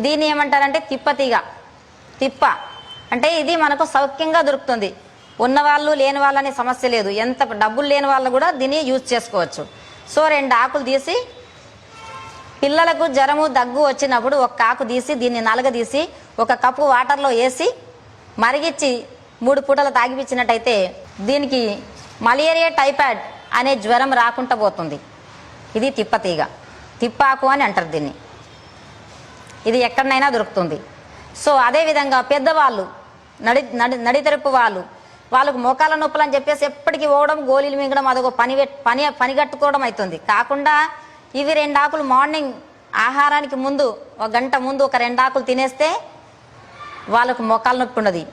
దీన్ని ఏమంటారంటే తిప్పతీగ. తిప్ప అంటే ఇది మనకు సౌఖ్యంగా దొరుకుతుంది. ఉన్నవాళ్ళు లేని వాళ్ళని సమస్య లేదు. ఎంత డబ్బులు లేని వాళ్ళు కూడా దీన్ని యూజ్ చేసుకోవచ్చు. సో 2 ఆకులు తీసి పిల్లలకు జ్వరము దగ్గు వచ్చినప్పుడు ఒక ఆకు తీసి దీన్ని నలగదీసి 1 కప్పు వాటర్లో వేసి మరిగించి 3 పూటలు తాగిపించినట్టయితే దీనికి మలేరియా టైఫాయిడ్ అనే జ్వరం రాకుండా పోతుంది. ఇది తిప్పతీగ, తిప్పాకు అని అంటారు దీన్ని. ఇది ఎక్కడనైనా దొరుకుతుంది. సో అదేవిధంగా పెద్దవాళ్ళు నడితెరుపు వాళ్ళకు మోకాల నొప్పులు అని చెప్పేసి ఎప్పటికీ పోవడం, గోళీలు మింగడం, అదొక పని కట్టుకోవడం అవుతుంది. కాకుండా ఇవి 2 ఆకులు మార్నింగ్ ఆహారానికి ముందు 1 గంట ముందు ఒక 2 ఆకులు తినేస్తే వాళ్ళకు మోకాల నొప్పి ఉండదు.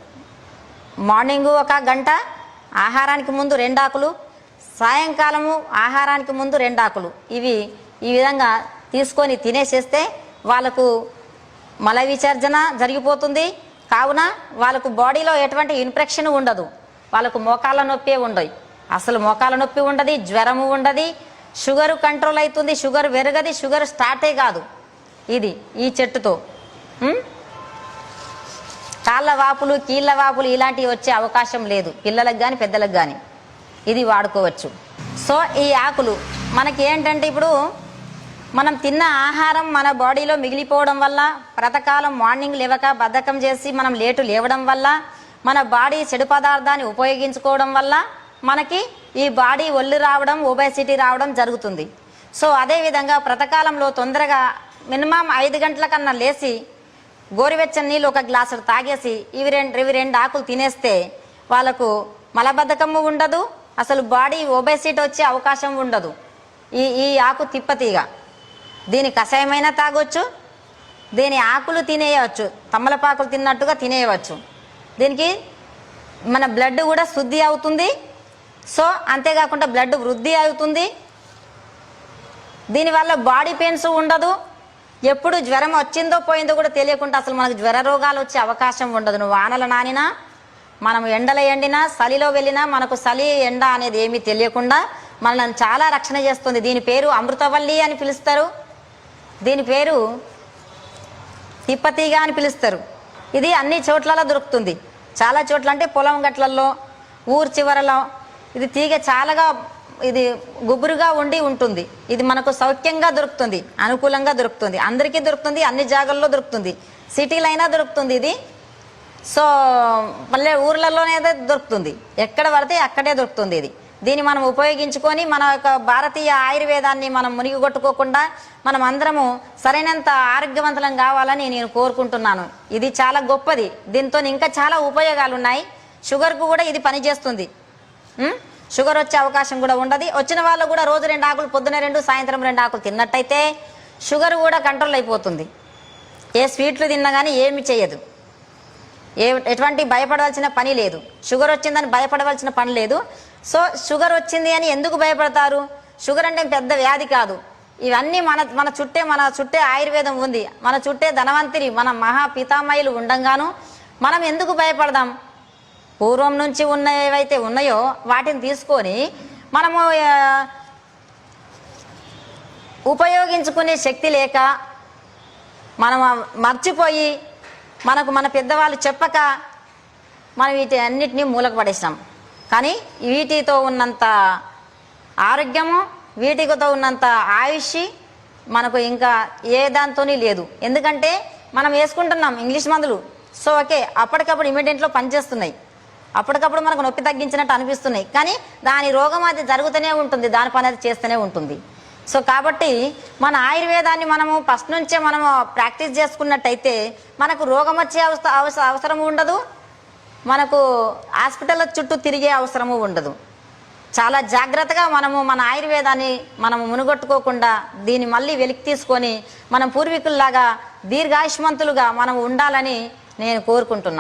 మార్నింగ్ 1 గంట, ఆహారానికి ముందు 2 ఆకులు, సాయంకాలము ఆహారానికి ముందు 2 ఆకులు. ఇవి ఈ విధంగా తీసుకొని తినేసేస్తే వాళ్ళకు మల విసర్జన జరిగిపోతుంది. కావున వాళ్ళకు బాడీలో ఎటువంటి ఇన్ఫెక్షన్ ఉండదు. వాళ్ళకు మోకాళ్ళ నొప్పి ఉండదు. అసలు మోకాళ్ళ నొప్పి ఉండదు, జ్వరము ఉండదు, షుగర్ కంట్రోల్ అవుతుంది, షుగర్ పెరగది, షుగర్ స్టార్టే కాదు. ఇది ఈ చెట్టుతో కాళ్ళ వాపులు, కీళ్ళ వాపులు ఇలాంటివి వచ్చే అవకాశం లేదు, పిల్లలకు కానీ పెద్దలకు కానీ. ఇది వాడుకోవచ్చు. సో ఈ ఆకులు మనకి ఏంటంటే ఇప్పుడు మనం తిన్న ఆహారం మన బాడీలో మిగిలిపోవడం వల్ల, ప్రతకాలం మార్నింగ్ లేవక బద్ధకం చేసి మనం లేటు లేవడం వల్ల, మన బాడీ చెడు పదార్థాన్ని ఉపయోగించుకోవడం వల్ల మనకి ఈ బాడీ ఒళ్ళు రావడం, ఒబేసిటీ రావడం జరుగుతుంది. సో అదేవిధంగా ప్రతకాలంలో తొందరగా మినిమం 5 గంటల కన్నా లేచి గోరువెచ్చని నీళ్ళు 1 గ్లాసు తాగేసి ఇవి 2 ఆకులు తినేస్తే వాళ్ళకు మలబద్ధకము ఉండదు, అసలు బాడీ ఒబేసిటీ వచ్చే అవకాశం ఉండదు. ఈ ఆకు తిప్పతీగ. దీని కషాయమైనా తాగొచ్చు, దీని ఆకులు తినేయవచ్చు, తమలపాకులు తిన్నట్టుగా తినేయవచ్చు. దీనికి మన బ్లడ్ కూడా శుద్ధి అవుతుంది. సో అంతేకాకుండా బ్లడ్ వృద్ధి అవుతుంది. దీనివల్ల బాడీ పెయిన్స్ ఉండదు. ఎప్పుడు జ్వరం వచ్చిందో పోయిందో కూడా తెలియకుండా అసలు మనకు జ్వర రోగాలు వచ్చే అవకాశం ఉండదు. నువ్వు వానల నానినా, మనం ఎండలో ఎండినా, చలిలో వెళ్ళినా మనకు చలి ఎండ అనేది ఏమీ తెలియకుండా మనల్ని చాలా రక్షణ చేస్తుంది. దీని పేరు అమృతవల్లి అని పిలుస్తారు, దీని పేరు తిప్పతీగ అని పిలుస్తారు. ఇది అన్ని చోట్లలో దొరుకుతుంది. చాలా చోట్ల అంటే పొలం గట్లల్లో, ఊరు చివరలో ఇది తీగ చాలాగా ఇది గుబురుగా ఉంటుంది. ఇది మనకు సౌఖ్యంగా దొరుకుతుంది, అనుకూలంగా దొరుకుతుంది, అందరికీ దొరుకుతుంది, అన్ని జాగాల్లో దొరుకుతుంది, సిటీలో అయినా దొరుకుతుంది ఇది. సో ఊర్లలోనే దొరుకుతుంది, ఎక్కడ పడితే అక్కడే దొరుకుతుంది ఇది. దీన్ని మనం ఉపయోగించుకొని మన యొక్క భారతీయ ఆయుర్వేదాన్ని మనం మునిగిగొట్టుకోకుండా మనం అందరము సరైనంత ఆరోగ్యవంతులం కావాలని నేను కోరుకుంటున్నాను. ఇది చాలా గొప్పది. దీంతో ఇంకా చాలా ఉపయోగాలు ఉన్నాయి. షుగర్కు కూడా ఇది పనిచేస్తుంది. షుగర్ వచ్చే అవకాశం కూడా ఉండదు. వచ్చిన వాళ్ళు కూడా రోజు 2 ఆకులు, పొద్దున 2, సాయంత్రం 2 ఆకులు తిన్నట్టయితే షుగర్ కూడా కంట్రోల్ అయిపోతుంది. ఏ స్వీట్లు తిన్నా కానీ ఏమి చేయదు. ఎటువంటి భయపడవలసిన పని లేదు. షుగర్ వచ్చిందని భయపడవలసిన పని లేదు. సో షుగర్ వచ్చింది అని ఎందుకు భయపడతారు? షుగర్ అంటే పెద్ద వ్యాధి కాదు. ఇవన్నీ మన చుట్టే ఆయుర్వేదం ఉంది, మన చుట్టే ధనవంతిని, మన మహాపితామయులు ఉండంగాను మనం ఎందుకు భయపడదాం? పూర్వం నుంచి ఉన్న ఏవైతే ఉన్నాయో వాటిని తీసుకొని మనము ఉపయోగించుకునే శక్తి లేక మనం మర్చిపోయి మన పెద్దవాళ్ళు చెప్పక మనం వీటి అన్నిటినీ మూలకు పడేసినాం. కానీ వీటితో ఉన్నంత ఆరోగ్యము, వీటితో ఉన్నంత ఆయుష్ మనకు ఇంకా ఏ దాంతోనే లేదు. ఎందుకంటే మనం వేసుకుంటున్నాం ఇంగ్లీష్ మందులు. సో ఓకే, అప్పటికప్పుడు ఇమీడియట్లో పనిచేస్తున్నాయి, అప్పటికప్పుడు మనకు నొప్పి తగ్గించినట్టు అనిపిస్తున్నాయి. కానీ దాని రోగం అది జరుగుతూనే ఉంటుంది, దాని పని అది చేస్తూనే ఉంటుంది. సో కాబట్టి మన ఆయుర్వేదాన్ని మనము ఫస్ట్ నుంచే మనము ప్రాక్టీస్ చేసుకున్నట్టయితే మనకు రోగం వచ్చే అవసరం ఉండదు, మనకు హాస్పిటల్ చుట్టూ తిరిగే అవసరము ఉండదు. చాలా జాగ్రత్తగా మనము మన ఆయుర్వేదాన్ని మనము మునుగొట్టుకోకుండా దీన్ని మళ్ళీ వెలికి తీసుకొని మనం పూర్వీకుల్లాగా దీర్ఘాయుష్మంతులుగా మనం ఉండాలని నేను కోరుకుంటున్నాను.